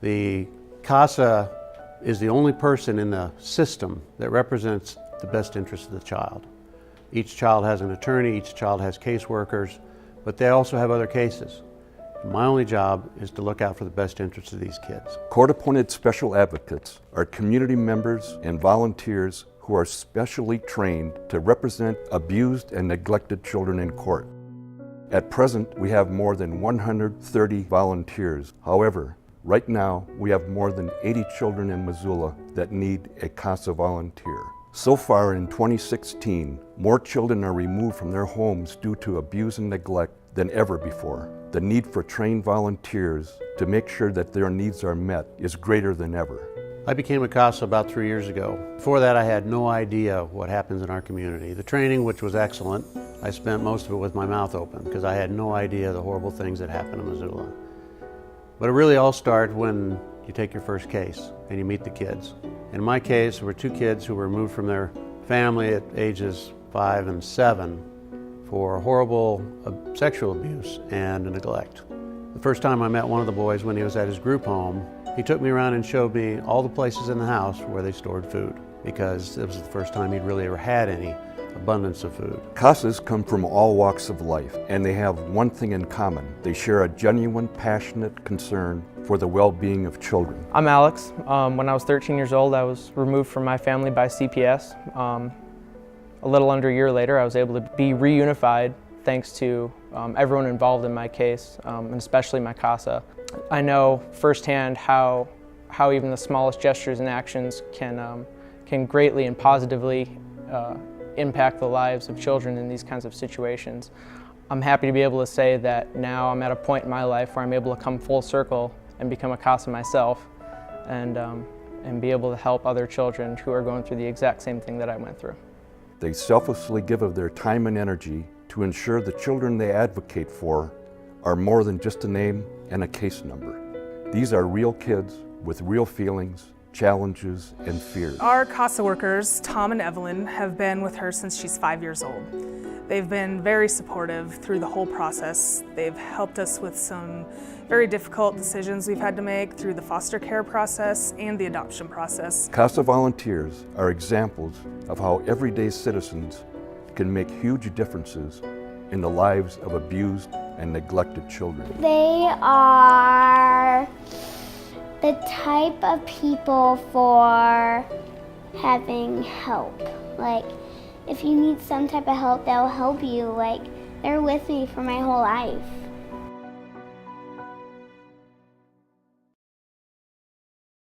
The CASA is the only person in the system that represents the best interest of the child. Each child has an attorney, each child has caseworkers, but they also have other cases. My only job is to look out for the best interests of these kids. Court-appointed special advocates are community members and volunteers who are specially trained to represent abused and neglected children in court. At present, we have more than 130 volunteers. However, right now, we have more than 80 children in Missoula that need a CASA volunteer. So far in 2016, more children are removed from their homes due to abuse and neglect than ever before. The need for trained volunteers to make sure that their needs are met is greater than ever. I became a CASA about 3 years ago. Before that, I had no idea what happens in our community. The training, which was excellent, I spent most of it with my mouth open because I had no idea the horrible things that happen in Missoula. But it really all starts when you take your first case and you meet the kids. In my case, there were 2 kids who were removed from their family at ages 5 and 7 for horrible sexual abuse and neglect. The first time I met one of the boys when he was at his group home, he took me around and showed me all the places in the house where they stored food, because it was the first time he'd really ever had any abundance of food. CASAs come from all walks of life, and they have one thing in common. They share a genuine, passionate concern for the well-being of children. I'm Alex. When I was 13 years old, I was removed from my family by CPS. A little under a year later, I was able to be reunified thanks to everyone involved in my case, and especially my CASA. I know firsthand how even the smallest gestures and actions can greatly and positively impact the lives of children in these kinds of situations. I'm happy to be able to say that now I'm at a point in my life where I'm able to come full circle and become a CASA myself and be able to help other children who are going through the exact same thing that I went through. They selflessly give of their time and energy to ensure the children they advocate for are more than just a name and a case number. These are real kids with real feelings, challenges, and fears. Our CASA workers, Tom and Evelyn, have been with her since she's 5 years old. They've been very supportive through the whole process. They've helped us with some very difficult decisions we've had to make through the foster care process and the adoption process. CASA volunteers are examples of how everyday citizens can make huge differences in the lives of abused and neglected children. They are the type of people for having help. Like, if you need some type of help, they'll help you. Like, they're with me for my whole life.